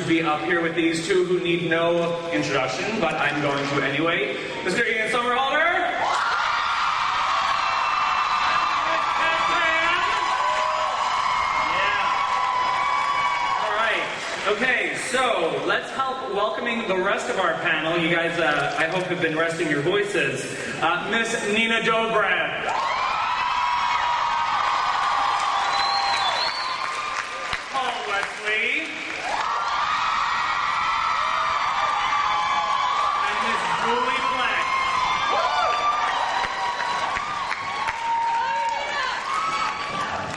to be up here with these two who need no introduction, but I'm going to anyway. Mr. Ian Somerhalder. Okay, so let's help welcoming the rest of our panel. You guys, I hope, have been resting your voices. Miss Nina Dobrev. Paul Wesley. And Miss Julie Black.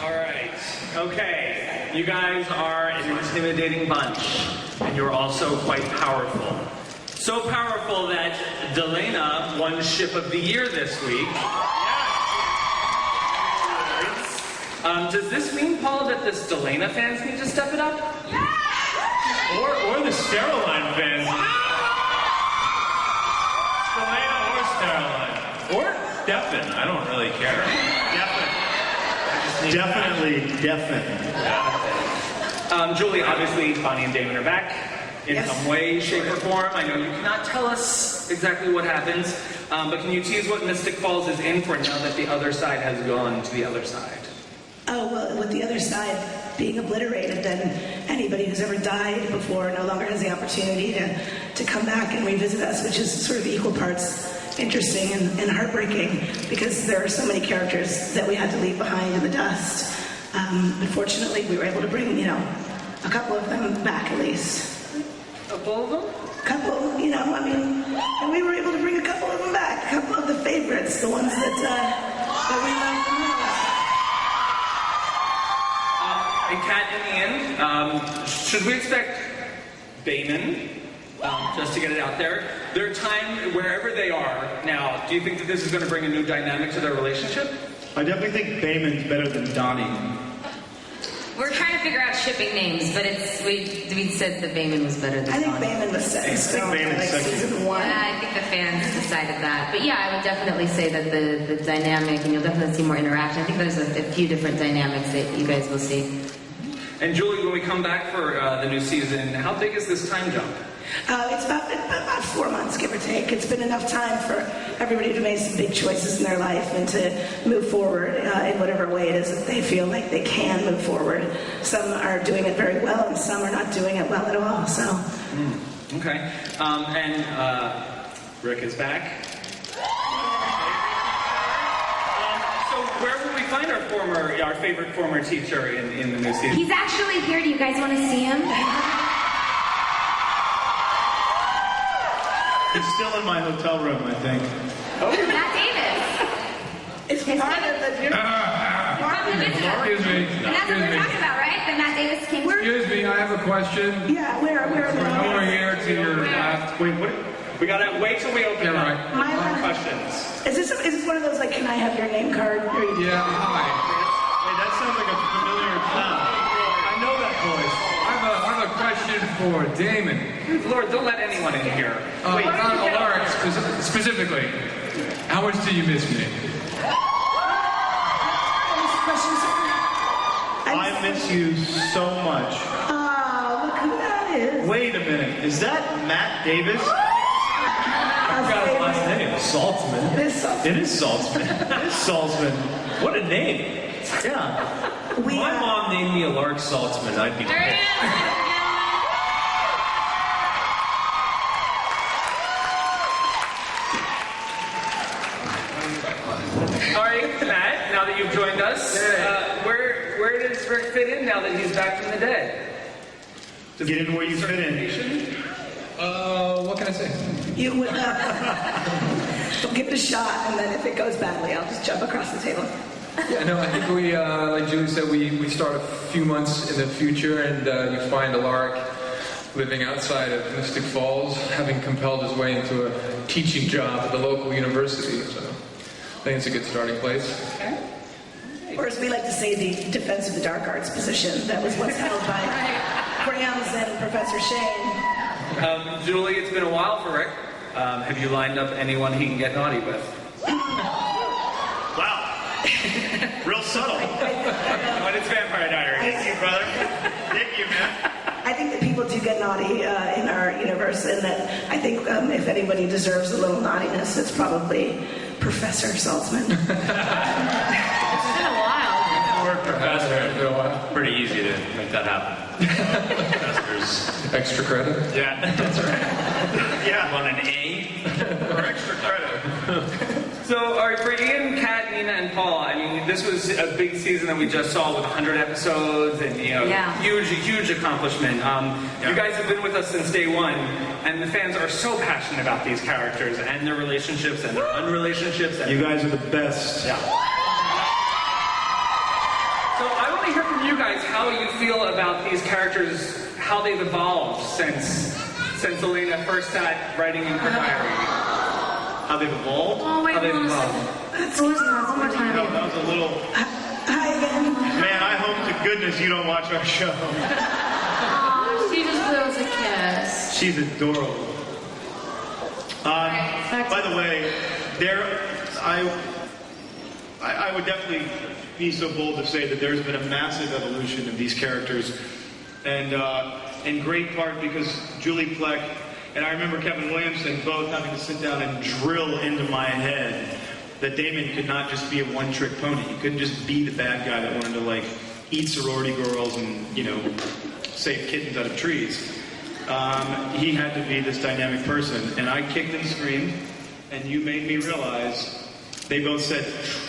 All right, okay. You guys are an intimidating bunch, and you're also quite powerful. So powerful that Delana won Ship of the Year this week. Does this mean, Paul, that the Delana fans need to step it up? Or the Steroline fans. Delana or Steroline. Or Deafin. I don't really care. Definitely. Julie, obviously, Bonnie and Damon are back in some way, shape, or form. I know you cannot tell us exactly what happens, but can you tease what Mystic Falls is in for now that the other side has gone to the other side? Oh, well, with the other side being obliterated, then anybody who's ever died before no longer has the opportunity to come back and revisit us, which is sort of equal parts interesting and heartbreaking, because there are so many characters that we had to leave behind in the dust. Unfortunately, we were able to bring, a couple of them back at least. A couple of them? A couple, and we were able to bring a couple of them back. A couple of the favorites, the ones that we loved the most. And Kat and Ian, should we expect Bayman, just to get it out there, their time wherever they are now, do you think that this is going to bring a new dynamic to their relationship? I definitely think Bayman's better than Donnie. We're trying to figure out shipping names, but we said that Bayman was better than I think Donnie. Bayman was set in stone like season 1. Yeah, I think the fans decided that. But yeah, I would definitely say that the dynamic, and you'll definitely see more interaction. I think there's a few different dynamics that you guys will see. And Julie, when we come back for the new season, how big is this time jump? It's about 4 months, give or take. It's been enough time for everybody to make some big choices in their life and to move forward in whatever way it is that they feel like they can move forward. Some are doing it very well, and some are not doing it well at all. So, okay. And Rick is back. So where will we find our favorite former teacher in the new season? He's actually here. Do you guys want to see him? He's still in my hotel room, I think. Oh. Matt Davis. it's part of the Excuse me. And that's what we're talking about, right? That Matt Davis came. Excuse me, I have a question. Yeah, where are they? Over here to your left. Wait, what? We gotta wait till we open up. Right. Questions. Is this one of those, like, can I have your name card? Yeah, hi. Wait, that sounds like a familiar sound. I know that voice. I have a question for Damon. Lord, don't let anyone in here. Wait, not Alaric specifically. How much do you miss me? I miss you so much. Oh, look who that is. Wait a minute. Is that Matt Davis? I forgot his last name. Saltzman. It is Saltzman. It is Saltzman. What a name. Yeah. If my mom named me Alaric Saltzman, I'd be pissed. All right, Matt, now that you've joined us, where does Rick fit in now that he's back from the dead? Get in where you fit in. What can I say? You would don't give it a shot, and then if it goes badly, I'll just jump across the table. Yeah, no, I think we, like Julie said, we start a few months in the future, and you find Alaric living outside of Mystic Falls, having compelled his way into a teaching job at the local university. So I think it's a good starting place. Okay. Or as we like to say, the Defense of the Dark Arts position that was once held by Grams and Professor Shane. Julie, it's been a while for Rick. Have you lined up anyone he can get naughty with? Wow. Real subtle. But it's Vampire Diaries. Thank you, brother. Thank you, man. I think that people do get naughty in our universe, and that I think if anybody deserves a little naughtiness, it's probably Professor Saltzman. It's been a while. Professor. Pretty easy to make that happen. Professor's Extra credit? yeah, that's right. Yeah, Want an A? for extra credit. So, all right, for Ian, Kat, Nina, and Paul, I mean, this was a big season that we just saw with 100 episodes and, huge accomplishment. You guys have been with us since day one, and the fans are so passionate about these characters and their relationships and their unrelationships. And You guys are the best. yeah. So I want to hear from you guys how you feel about these characters, how they've evolved since Elena first sat writing in her diary. How they've evolved? Oh, wait, how they've one evolved. more time. That was a little... Hi again. Man, I hope to goodness you don't watch our show. Aw, she just blew us a kiss. She's adorable. By the way, I would definitely be so bold to say that there's been a massive evolution of these characters, and in great part because Julie Plec and I remember Kevin Williamson both having to sit down and drill into my head that Damon could not just be a one-trick pony. He couldn't just be the bad guy that wanted to like eat sorority girls and save kittens out of trees. He had to be this dynamic person, and I kicked and screamed, and you made me realize. They both said,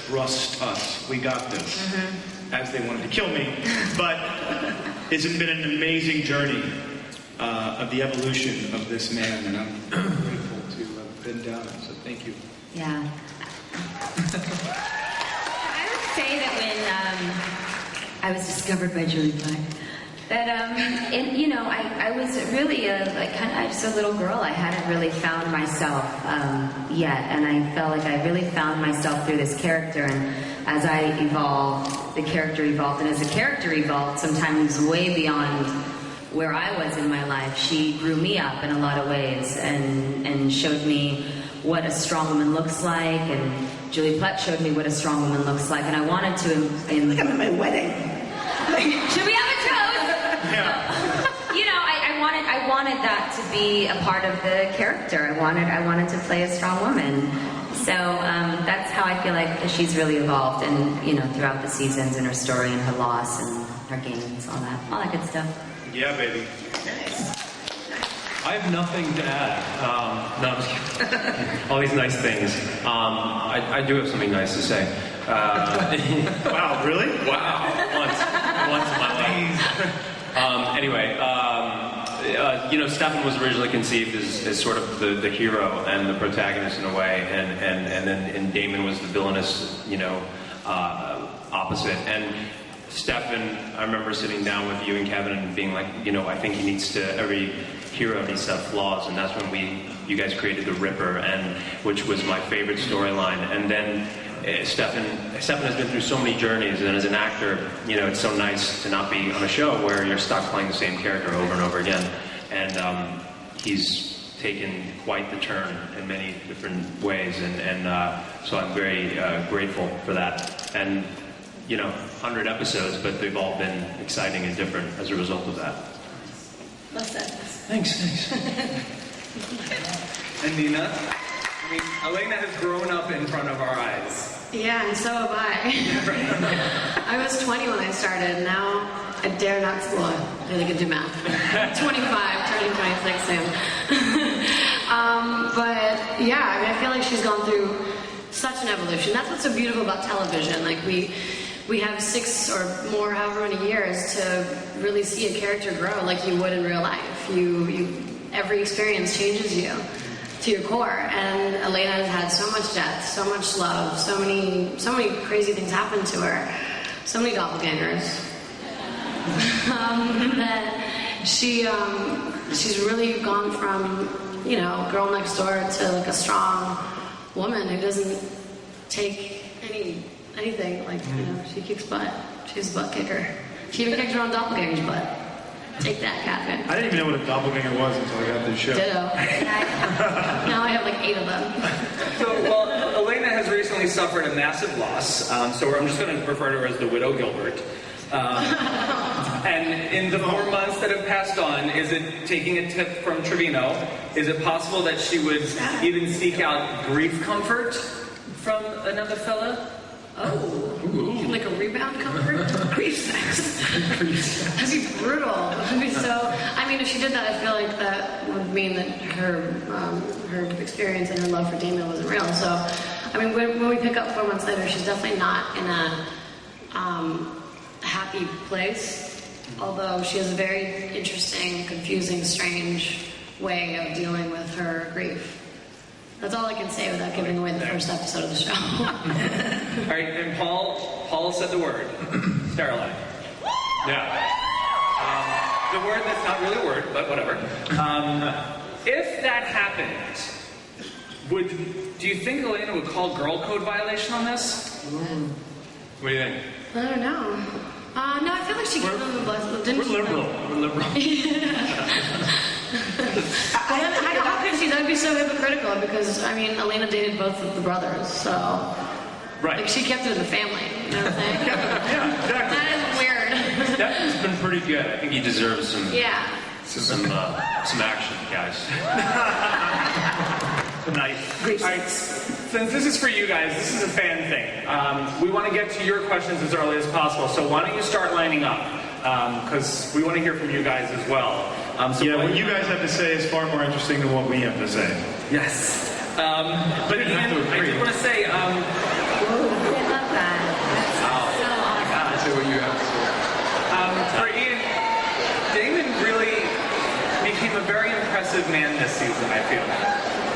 "Trust us, we got this," as they wanted to kill me. But it's been an amazing journey of the evolution of this man, and I'm grateful to have been down it. So thank you. Yeah. I would say that when I was discovered by Julie Plec, that I was really just a little girl. I hadn't really found myself yet, and I felt like I really found myself through this character. And as I evolved, the character evolved, and as the character evolved, sometimes way beyond where I was in my life, she grew me up in a lot of ways, and showed me what a strong woman looks like. And Julie Plec showed me what a strong woman looks like, and I wanted to. I feel like I'm at my wedding. Should we have a toast? Yeah. I wanted that to be a part of the character. I wanted to play a strong woman. So that's how I feel like she's really evolved, and throughout the seasons, and her story, and her loss, and her gains, all that good stuff. Yeah, baby. I have nothing to add. No, I'm just kidding. All these nice things. I do have something nice to say. Wow, really? Wow. Once in my life. Anyway, Stefan was originally conceived as sort of the hero and the protagonist in a way, and Damon was the villainous, opposite. And Stefan, I remember sitting down with you and Kevin and being like, I think every hero needs to have flaws, and that's when you guys created the Ripper, which was my favorite storyline. And then Stefan has been through so many journeys, and as an actor, it's so nice to not be on a show where you're stuck playing the same character over and over again. And he's taken quite the turn in many different ways, and so I'm very grateful for that. And 100 episodes, but they've all been exciting and different as a result of that. Well said. Thanks. And Nina? I mean, Elena has grown up in front of our eyes. Yeah, and so have I. I was 20 when I started. Now I dare not. Well, I really can do math. 25, turning 26 soon. But yeah, I feel like she's gone through such an evolution. That's what's so beautiful about television. Like we have 6 or more, however many years, to really see a character grow like you would in real life. Every experience changes you to your core, and Elena has had so much death, so much love, so many crazy things happen to her, so many doppelgangers. That she's really gone from girl next door to like a strong woman who doesn't take anything. Like she kicks butt. She's a butt kicker. She even kicked her own doppelganger's butt. Take that, Catherine. I didn't even know what a doppelganger was until I got this show. Ditto. Now I have like 8 of them. So, Elena has recently suffered a massive loss, so I'm just going to refer to her as the Widow Gilbert. And in the 4 months that have passed on, is it taking a tip from Trevino? Is it possible that she would even seek out grief comfort from another fella? Oh, like a rebound comfort? Grief sex. That'd be brutal. That'd be so. I mean, if she did that, I feel like that would mean that her experience and her love for Damon wasn't real. So, I mean, when we pick up 4 months later, she's definitely not in a happy place. Although she has a very interesting, confusing, strange way of dealing with her grief. That's all I can say without giving away the first episode of the show. All right, and Paul said the word. Sterilize. Yeah. The word that's not really a word, but whatever. If that happened, do you think Elena would call girl code violation on this? What do you think? I don't know. No, I feel like she gave them the blessing. Didn't We're she? liberal. We're liberal. How could she? That would be so hypocritical because, I mean, Elena dated both of the brothers, so... Right. Like, she kept it in the family, you know what I'm saying? Yeah, exactly. That is weird. Stefan's been pretty good. I think he deserves some action, guys. Nice. All right, since this is for you guys, this is a fan thing. We want to get to your questions as early as possible, so why don't you start lining up? Because we want to hear from you guys as well. What you guys have to say is far more interesting than what we have to say. Yes. But Ian, I just want to say... I love that. That's so awesome. Say what you have to say. For Ian, Damon really became a very impressive man this season, I feel.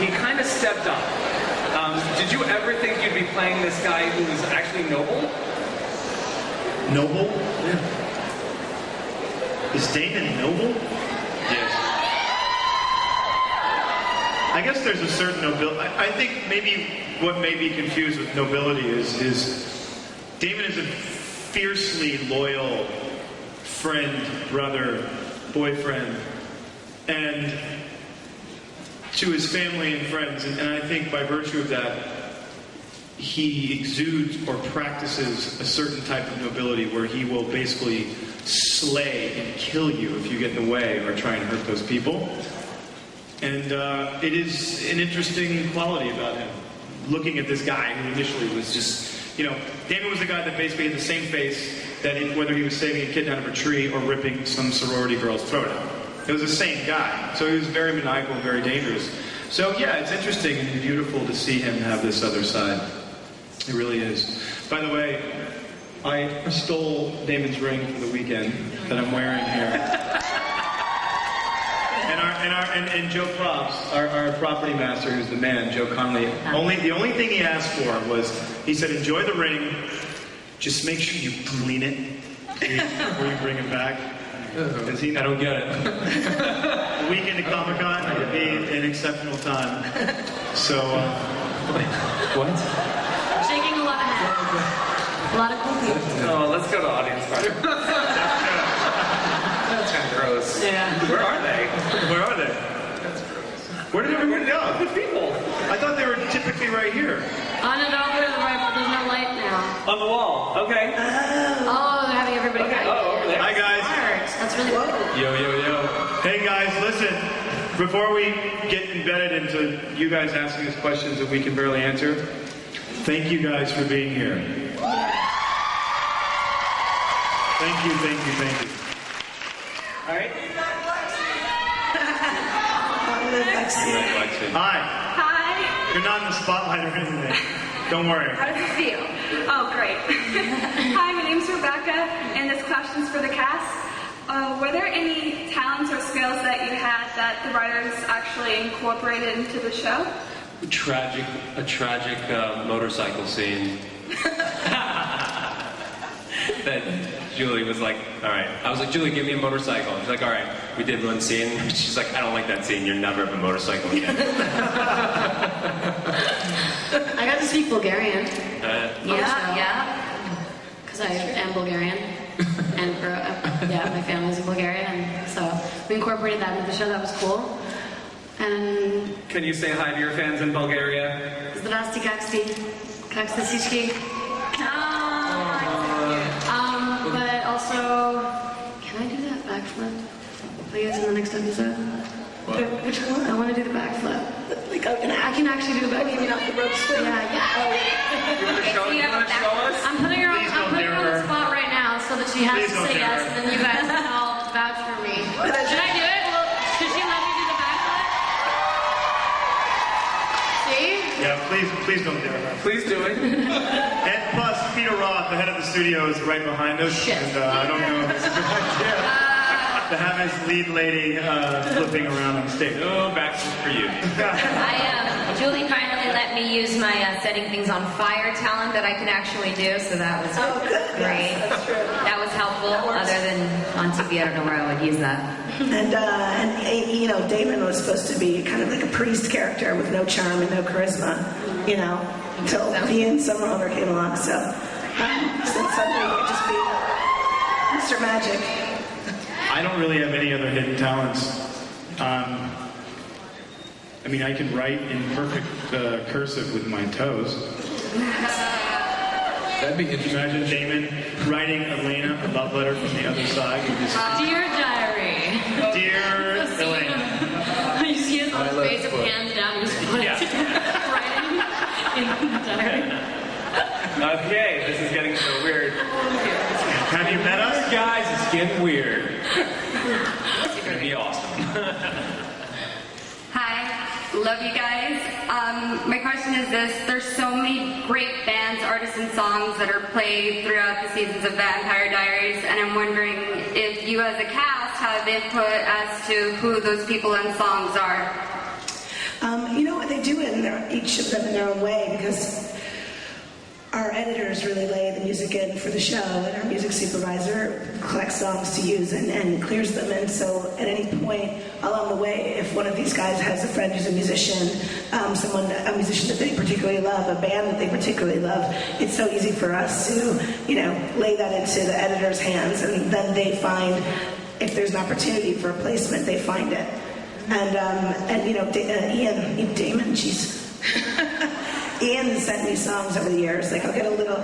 He kind of stepped up. Did you ever think you'd be playing this guy who was actually noble? Noble? Yeah. Is Damon noble? Yes. I guess there's a certain nobility. I think maybe what may be confused with nobility is Damon is a fiercely loyal friend, brother, boyfriend, and to his family and friends. And I think by virtue of that, he exudes or practices a certain type of nobility where he will basically slay and kill you if you get in the way or try and hurt those people. And it is an interesting quality about him. Looking at this guy who initially was just, Damon was the guy that basically had the same face that whether he was saving a kid out of a tree or ripping some sorority girl's throat out. It was the same guy. So he was very maniacal and very dangerous. So yeah, it's interesting and beautiful to see him have this other side. It really is. By the way, I stole Damon's ring for the weekend that I'm wearing here. And Joe Props, our property master, who's the man, Joe Conley. The only thing he asked for was, he said, enjoy the ring, just make sure you clean it before you bring it back. Because I don't get it. The weekend at Comik-Con would be an exceptional time. So, What? Shaking a lot of heads. A lot of cool people. Oh, let's go to audience part. That's kind of gross. Yeah. Where are they? where are they? Where did everyone go? Good people. I thought they were typically right here. Oh, no, they're all over to the right, but there's no light now. On the wall. Okay. Oh, they're having everybody Okay. back. Oh, over there. Hi, guys. Smart. That's really cool. Yo. Hey, guys, listen. Before we get embedded into you guys asking us questions that we can barely answer, thank you guys for being here. Thank you. All right. Hi. Hi. You're not in the spotlight or anything. Don't worry. How does it feel? Oh, great. Hi, my name's Rebecca, and this question's for the cast. Were there any talents or skills that you had that the writers actually incorporated into the show? A tragic motorcycle scene. That Julie was like, all right. I was like, Julie, give me a motorcycle. She's like, all right. We did one scene. She's like, I don't like that scene. You're never have a motorcycle again. I got to speak Bulgarian. Yeah. Because I am Bulgarian. And my family's in Bulgaria. And so we incorporated that into the show. That was cool. And Can you say hi to your fans in Bulgaria? Zdrasti, как сте всички? But also, can I backflip, please, in the next episode? Which one? I want to do the backflip. Like, I can actually do the backflip. off the ropes. Yeah. You want to show us? I'm putting her on, Please I'm don't putting her on dare the her. spot right now so that she has Please to don't say dare yes, her. and then you guys can all vouch for me. Should I do it? Well, should she let me do the backflip? See? Yeah, please don't dare her. Please do it. And plus, Peter Roth, the head of the studio, is right behind us. Shit. And I don't know if it's a good idea to have his lead lady flipping around on stage. No backflip for you. Julie finally let me use my setting things on fire talent that I can actually do, so that was great. Yes, that's true. That was helpful. Other than on TV, I don't know where I would use that. And you know, Damon was supposed to be kind of like a priest character with no charm and no charisma, you know, until he and Summer Homer came along. So suddenly he could just be Mr. Magic. I don't really have any other hidden talents. I mean, I can write in perfect cursive with my toes. That'd be interesting. Imagine Damon writing Elena a love letter from the other side. Dear Diary. Dear Elena. You see his I on love face of foot. hands down his foot. Writing in the diary. Okay, this is getting so weird. Have you met us? Guys, it's getting weird. It's gonna be awesome. Hi, love you guys. My question is this: there's so many great bands, artists, and songs that are played throughout the seasons of Vampire Diaries, and I'm wondering if you as a cast have input as to who those people and songs are. You know what, they do it in each of them in their own way, because our editors really lay the music in for the show, and our music supervisor collects songs to use and clears them. And so at any point along the way, if one of these guys has a friend who's a musician, a musician that they particularly love, a band that they particularly love, it's so easy for us to, you know, lay that into the editor's hands, and then they find, if there's an opportunity for a placement, they find it. And you know, Damon, Ian sent me songs over the years. Like I'll get a little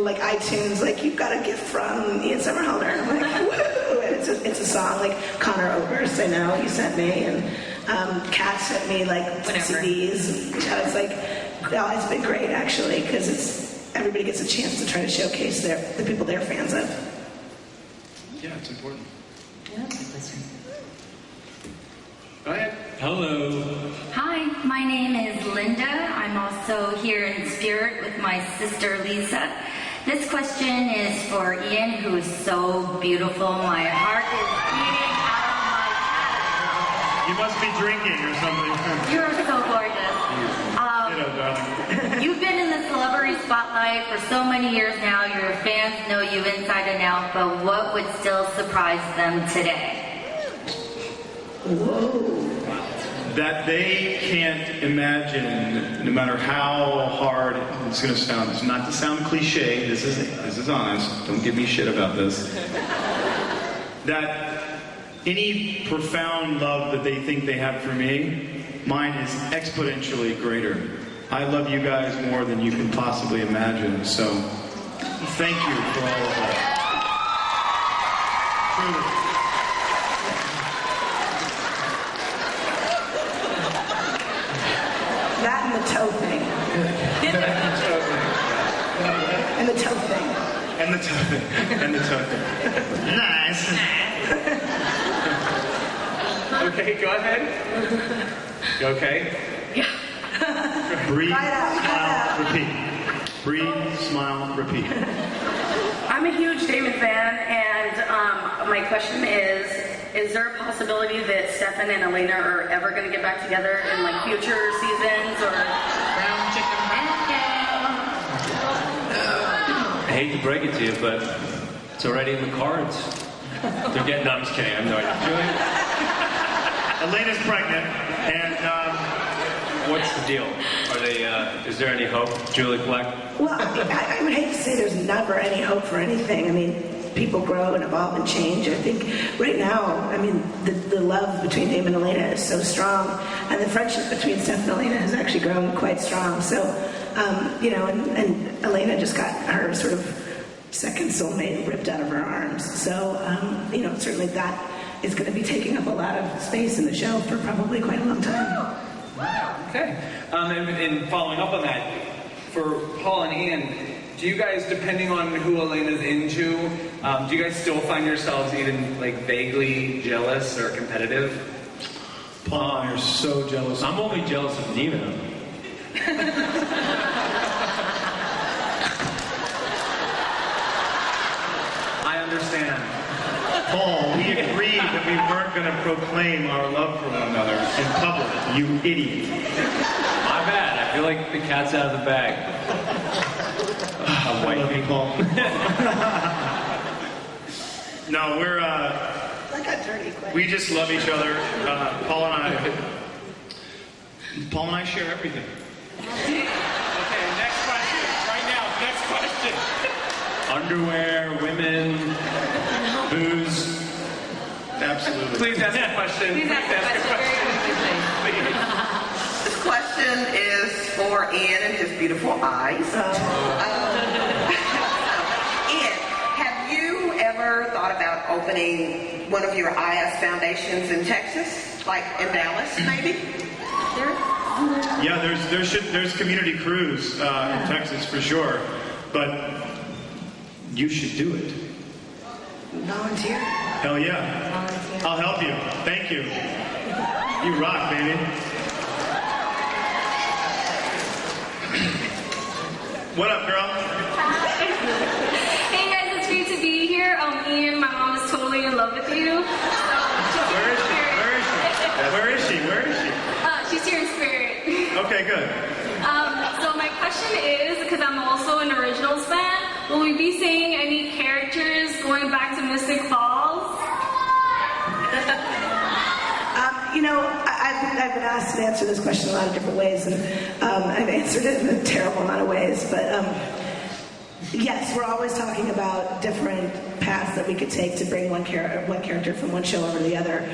like iTunes, like you've got a gift from Ian Somerhalder. And I'm like, woo! And it's a song like Connor Oberst, I know he sent me, and Kat sent me like CDs. And it's like, oh, it's been great actually, because everybody gets a chance to try to showcase the people they're fans of. Yeah, it's important. Yeah, that's a question. Go ahead. Hello. Hi, my name is Linda. I'm also here in spirit with my sister Lisa. This question is for Ian, who is so beautiful. My heart is beating out of my chest. You must be drinking or something. You're so gorgeous. You know, darling. You've been in the celebrity spotlight for so many years now. Your fans know you inside and out, but what would still surprise them today? Whoa. That they can't imagine, no matter how hard it's going to sound. It's not to sound cliche. This is honest. Don't give me shit about this. That any profound love that they think they have for me, mine is exponentially greater. I love you guys more than you can possibly imagine. So, thank you for all of that. Truly. That and the toe thing. And the toe thing. And the toe thing. And the toe thing. Nice. Okay, go ahead. You okay? Breathe, Try it out. smile, repeat. Breathe, smile, repeat. I'm a huge Damon fan, and my question is there a possibility that Stefan and Elena are ever going to get back together in like future seasons or round chicken I hate to break it to you, but it's already in the cards. They're getting. No, I'm just kidding. I have no idea. Elena's pregnant, and What's the deal? Are they? Is there any hope, Julie Fleck? Well, I would hate to say there's never any hope for anything. I mean, people grow and evolve and change. I think right now, I mean, the love between Damon and Elena is so strong, and the friendship between Steph and Elena has actually grown quite strong. So, you know, and Elena just got her sort of second soulmate ripped out of her arms. So, you know, certainly that is going to be taking up a lot of space in the show for probably quite a long time. Okay. And following up on that, for Paul and Ian, do you guys, depending on who Elena's into, do you guys still find yourselves even like vaguely jealous or competitive? Paul, you're so jealous. I'm only jealous of Nina. I understand. Paul, we agreed that we weren't going to proclaim our love for one another in public. You idiot. My bad. I feel like the cat's out of the bag. I love you, Paul. No, we're That got dirty quick. we just love each other. Paul and I share everything. Okay, next question. Right now, next question. Underwear, women, booze. Absolutely. Please ask a question. Please ask a question very quickly. This question is for Ian and his beautiful eyes. Ian, have you ever thought about opening one of your IS foundations in Texas, like in Dallas, maybe? Yeah, there's community crews in Texas for sure, but you should do it. Volunteer. Hell yeah. Volunteer. I'll help you. Thank you. You rock, baby. What up, girl? Hey guys, it's great to be here. Ian, my mom is totally in love with you. Where is she? Where is she? Where is she? Where is she? She's here in spirit. Okay, good. So my question is, because I'm also an Originals fan, will we be seeing any characters going back to Mystic Falls? You know, I've been asked to answer this question a lot of different ways, and I've answered it in a terrible amount of ways. But yes, we're always talking about different paths that we could take to bring one character from one show over to the other,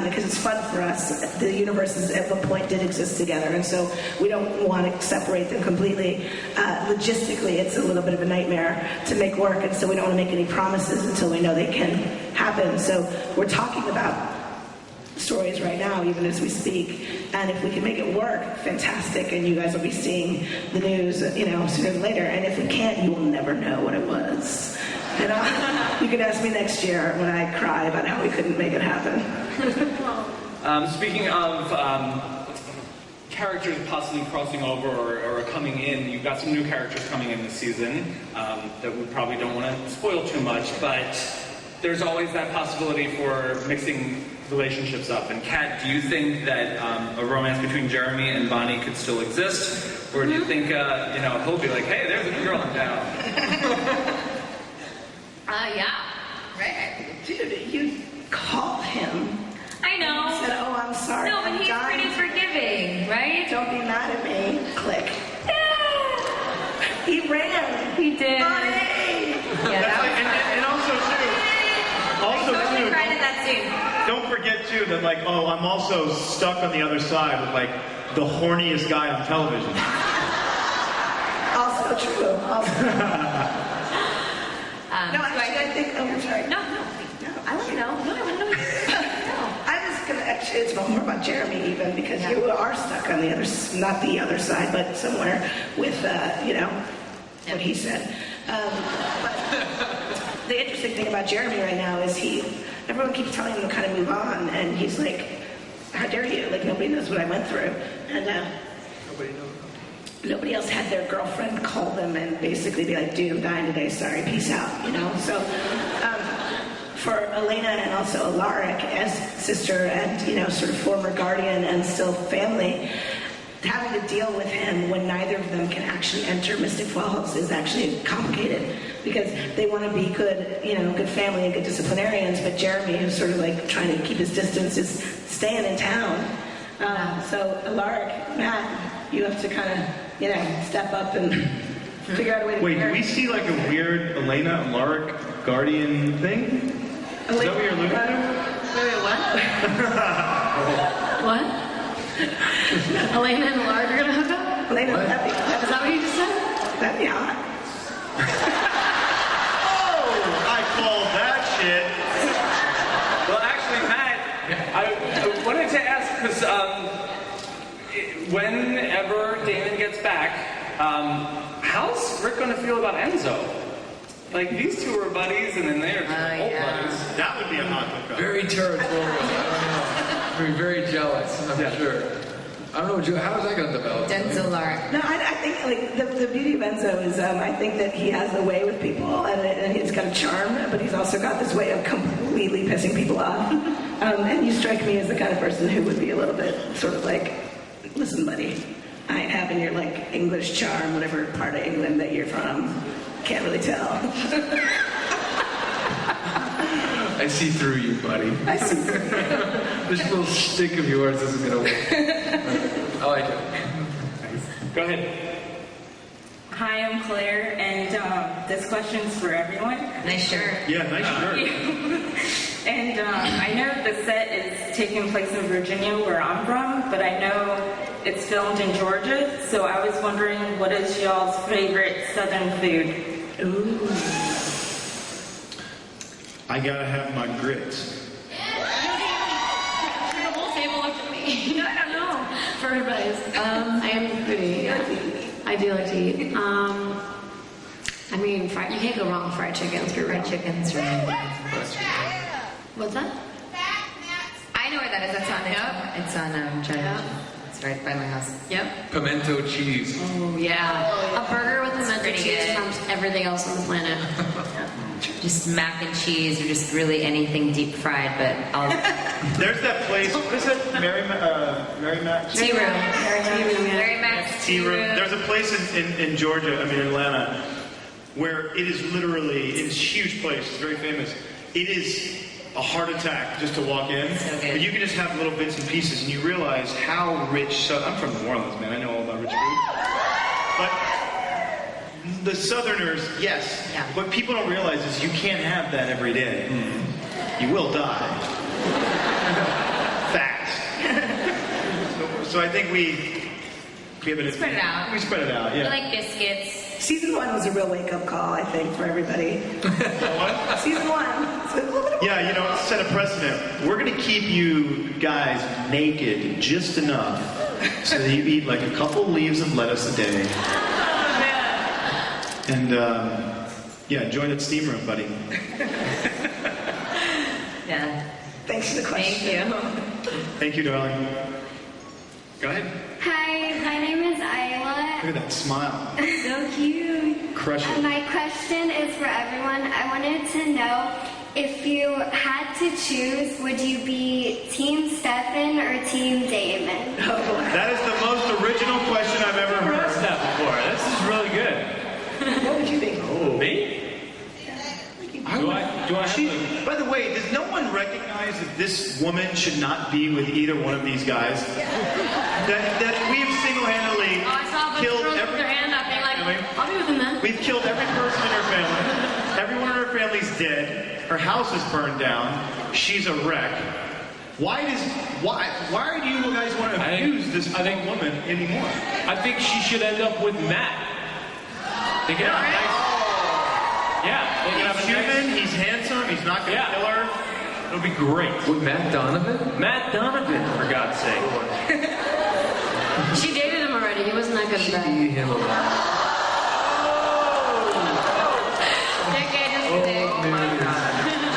because it's fun for us. The universes at one point did exist together, and so we don't want to separate them completely. Logistically, it's a little bit of a nightmare to make work, and so we don't want to make any promises until we know they can happen. So we're talking about stories right now, even as we speak, and if we can make it work, fantastic, and you guys will be seeing the news, sooner or later, and if we can't, you will never know what it was. And you can ask me next year when I cry about how we couldn't make it happen. Speaking of characters possibly crossing over or coming in, you've got some new characters coming in this season that we probably don't want to spoil too much, but there's always that possibility for mixing relationships up. And Kat, do you think that a romance between Jeremy and Bonnie could still exist? Or do you think, he'll be like, hey, there's a new girl in town? Yeah. Right. Dude, you call him. I know. Said, oh, I'm sorry. No, but I'm he's dying. pretty forgiving, right? Don't be mad at me. Click. He ran. He did. Bonnie! Yeah, that was And also I totally too, cried at that scene. don't forget too that I'm also stuck on the other side with the horniest guy on television. Also true. No, So actually, I think. Oh, I'm sorry. No. I want to know. No, I want to know. I was gonna actually. It's more about Jeremy even because you are stuck on the other, not the other side, but somewhere with what he said. But the interesting thing about Jeremy right now is everyone keeps telling him to kind of move on, and he's like, "How dare you? Like nobody knows what I went through," and Nobody knows. nobody else had their girlfriend call them and basically be like, dude, I'm dying today, sorry, peace out, So for Elena and also Alaric as sister and, sort of former guardian and still family, having to deal with him when neither of them can actually enter Mystic Falls is actually complicated because they want to be good, good family and good disciplinarians, but Jeremy, who's sort of like trying to keep his distance, is staying in town. So Alaric, Matt, you have to kind of, step up and figure out a way to... Wait, do we see a weird Elena Alaric guardian thing? Is that what you're alluding to? Wait, what? What? Elena and Lard are gonna hook up? Elena, Is that what you just said? That'd be hot. Oh, I called that shit. Well, actually, Matt, I wanted to ask, because whenever Damon gets back, how's Rick going to feel about Enzo? Like, these two are buddies, and then they're old buddies. That would be a hot hookup. Very territorial. I don't know. Very jealous, I'm sure. I don't know, how is that going to develop? Denzel art. No, I think like the beauty of Enzo is I think that he has a way with people and he's got a charm, but he's also got this way of completely pissing people off. And you strike me as the kind of person who would be a little bit sort of like, listen, buddy, I ain't having your like English charm, whatever part of England that you're from. Can't really tell. I see through you, buddy. I see through you. This little stick of yours isn't going to work. I like it. Go ahead. Hi, I'm Claire, and this question's for everyone. Nice shirt. Yeah, nice shirt. And I know the set is taking place in Virginia, where I'm from, but I know it's filmed in Georgia, so I was wondering, what is y'all's favorite Southern food? Ooh. I gotta have my grits. The whole table looked at me. I don't know. For everybody. I am foodie. Yeah. I do like to eat. I mean, you can't go wrong with fried chicken. Fried chicken's really good. What's that? I know where that is. That's on it. It's on China. It's right by my house. Yep. Pimento cheese. Oh, yeah. A burger with pimento cheese trumps everything else on the planet. Just mac and cheese or just really anything deep fried, but I'll... There's that place, what is it? Mary Mac's? Tea room. Mary Mac's Tea room. There's a place in Georgia, Atlanta, where it is literally, it is a huge place, it's very famous. It is a heart attack just to walk in. Okay. But you can just have little bits and pieces and you realize how rich, so I'm from New Orleans, man, I know all about rich food. But the Southerners, yes. Yeah. What people don't realize is you can't have that every day. You will die. Fast. So I think we give it Spread it out. We spread it out, yeah. We like biscuits. Season 1 was a real wake-up call, I think, for everybody. What? Season 1. Yeah, you know, set a precedent. We're going to keep you guys naked just enough so that you eat like a couple leaves of lettuce a day. And, yeah, join that steam room, buddy. Yeah. Thanks for the question. Thank you. Thank you, darling. Go ahead. Hi, my name is Isla. Look at that smile. So cute. Crush it. My question is for everyone. I wanted to know, if you had to choose, would you be Team Stefan or Team Damon? That is the most original question I've ever heard. I've asked that before. This is really good. What would you think? Oh. Me? Do I have to... By the way, does no one recognize that this woman should not be with either one of these guys? That we have single-handedly Oh, I saw a bunch of killed girls with every... their hand up being like, I'll be with them then. We've killed every person in her family. Everyone in her family's dead. Her house is burned down. She's a wreck. Why do you guys want to abuse this woman anymore? I think she should end up with Matt. They can have a nice... Yeah, they can have a human, he's handsome, he's not going to kill her. It'll be great. With Matt Donovan? Matt Donovan, for God's sake. She dated him already. He wasn't that good at that. Him a lot.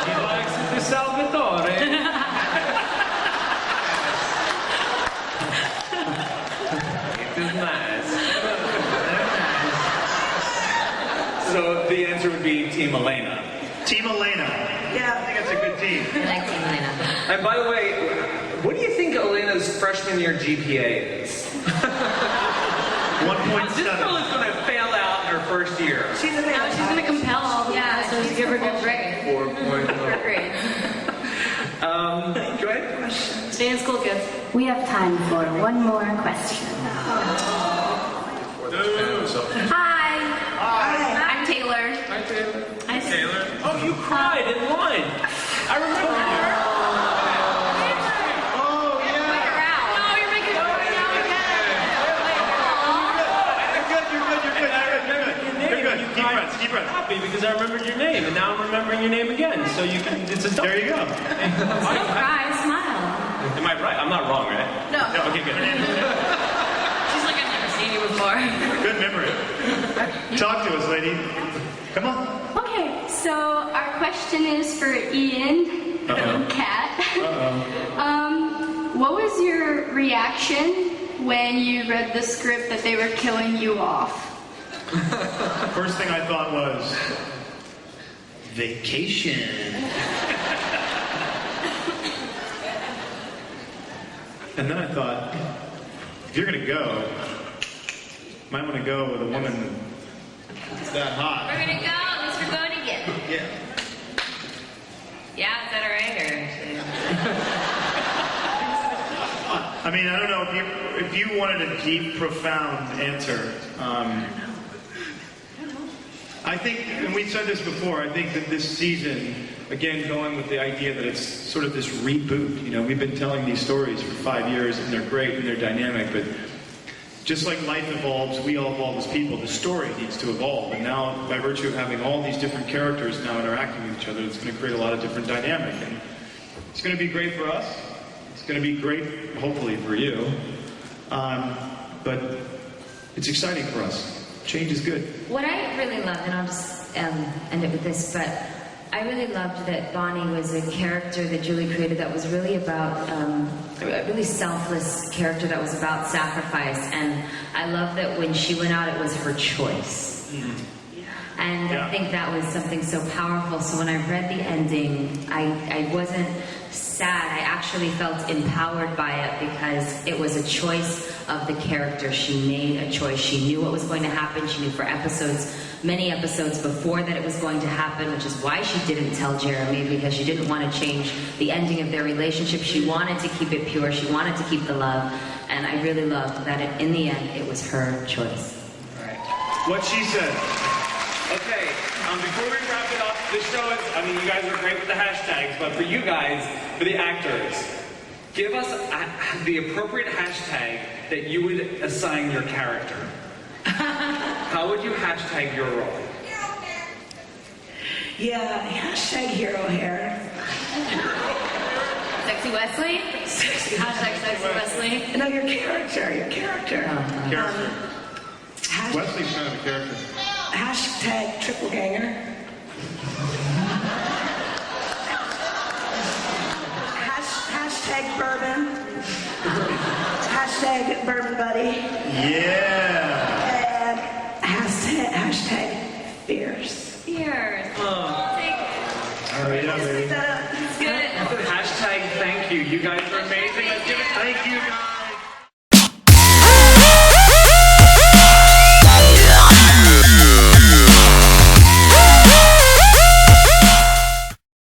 He likes the Salvatore. It is nice. So the answer would be Team Elena. Team Elena. Yeah. I think it's a good team. I like Team Elena. And by the way, what do you think Elena's freshman year GPA is? 1.7. This girl is going to fail out in her first year. She's a No, she's going to compel all the professors to give her good grades. 4.0. Grades. Go ahead. Stay in school, kids. We have time for one more question. Hi. I'm Taylor. Hi, Taylor. Hi, Taylor. Oh, you cried in line. I remember you. Oh, yeah. No, you're making it right now again. You're good. Keep breath. Happy because I remembered your name, and now I'm remembering your name again. So you can. It's a double. There you go. Don't cry, smile. Am I right? I'm not wrong, right? No. Okay, good. She's like, I've never seen you before. Good memory. Talk to us, lady. Come on. Okay, so our question is for Ian and Kat. What was your reaction when you read the script that they were killing you off? First thing I thought was, vacation. And then I thought, if you're gonna go, you might want to go with a woman that's that hot. We're gonna go. At least we're going together. Yeah. Yeah, is that alright? I mean, I don't know if you wanted a deep, profound answer. I think, and we said this before, I think that this season, again, going with the idea that it's sort of this reboot. You know, we've been telling these stories for 5 years, and they're great and they're dynamic, but just like life evolves, we all evolve as people. The story needs to evolve, and now, by virtue of having all these different characters now interacting with each other, it's going to create a lot of different dynamic, and it's going to be great for us. It's going to be great, hopefully, for you. But it's exciting for us. Change is good. What I really loved, and I'll just end it with this, but I really loved that Bonnie was a character that Julie created that was really about, a really selfless character that was about sacrifice. And I love that when she went out, it was her choice. And I think that was something so powerful. So when I read the ending, I wasn't sad. I actually felt empowered by it because it was a choice of the character. She made a choice. She knew what was going to happen. She knew for many episodes before that it was going to happen, which is why she didn't tell Jeremy, because she didn't want to change the ending of their relationship. She wanted to keep it pure. She wanted to keep the love. And I really loved that in the end, it was her choice. All right. What she said. Okay, before we wrap it up, this show is, I mean, you guys are great with the hashtags, but for you guys, for the actors, give us the appropriate hashtag that you would assign your character. How would you hashtag your role? Yeah, hashtag hero hair. Sexy Wesley? Hashtag Sexy Wesley. No, your character. Wesley's kind of a character. Hashtag triple ganger. Hashtag bourbon. Hashtag bourbon buddy. Yeah. And hashtag fierce. Fierce. All right, yeah, baby. It's good. Hashtag thank you. You guys are amazing. Let's give it thank you, guys.